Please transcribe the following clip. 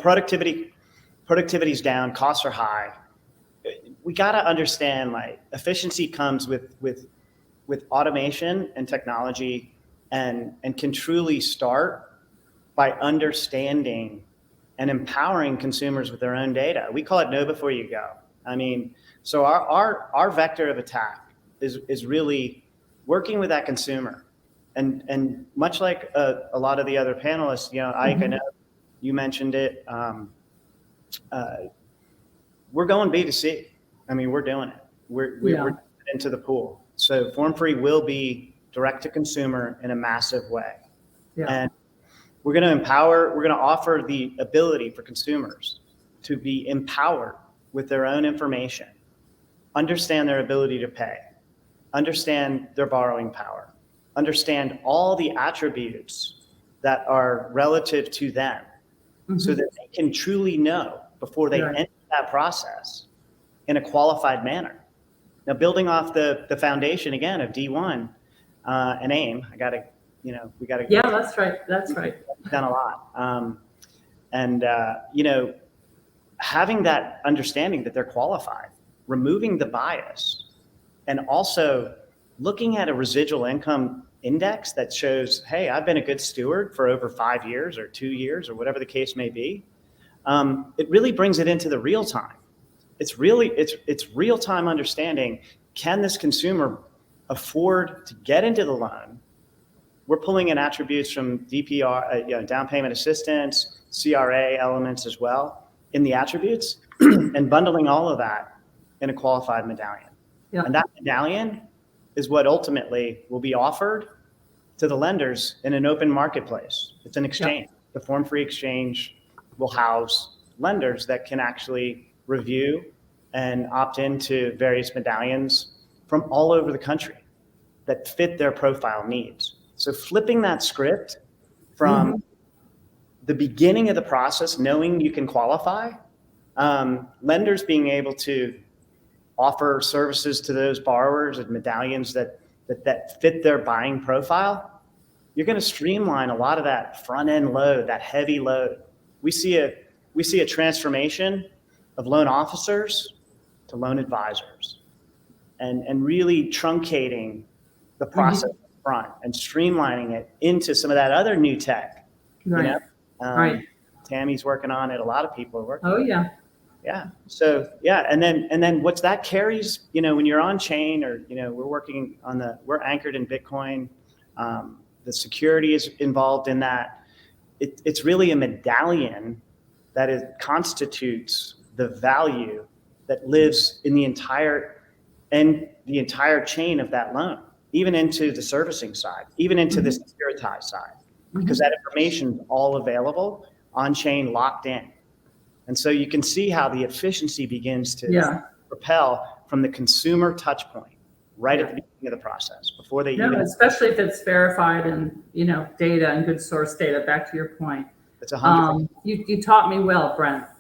productivity's down, costs are high. We got to understand, like, efficiency comes with automation and technology, and can truly start by understanding and empowering consumers with their own data. We call it know before you go. I mean, so our vector of attack is really working with that consumer, and much like a lot of the other panelists, Ike, I know you mentioned it. We're going B2C. I mean, we're doing it. We're into the pool. So Form Free will be direct to consumer in a massive way. Yeah. And we're going to offer the ability for consumers to be empowered with their own information, understand their ability to pay, understand their borrowing power, understand all the attributes that are relative to them, so that they can truly know before they enter that process in a qualified manner. Now, building off the foundation again of D1 and AIM, we got to. Yeah, that's right. We've done a lot, having that understanding that they're qualified, removing the bias, and also looking at a residual income index that shows, hey, I've been a good steward for over 5 years or 2 years or whatever the case may be. It really brings it into the real time. It's real time understanding. Can this consumer afford to get into the loan? We're pulling in attributes from DPR, down payment assistance, CRA elements as well in the attributes, and bundling all of that in a qualified medallion. Yeah. And that medallion is what ultimately will be offered to the lenders in an open marketplace. It's an exchange. The Form Free exchange will house lenders that can actually review and opt into various medallions from all over the country that fit their profile needs. So flipping that script from the beginning of the process, knowing you can qualify, lenders being able to offer services to those borrowers and medallions that fit their buying profile, you're going to streamline a lot of that front end load, that heavy load. We see a transformation of loan officers to loan advisors, and really truncating the process up front and streamlining it into some of that other new tech. Right. Tammy's working on it. A lot of people are working. Oh yeah. Yeah. So and then what's that carries, when you're on chain, or, we're anchored in Bitcoin. The security is involved in that. It's really a medallion that constitutes the value that lives in the entire chain of that loan, even into the servicing side, even into the securitized side, because that information is all available on chain, locked in. And so you can see how the efficiency begins to propel from the consumer touch point right at the beginning of the process, before they especially if it's verified and data and good source data. Back to your point, it's 100%. You taught me well, Brent.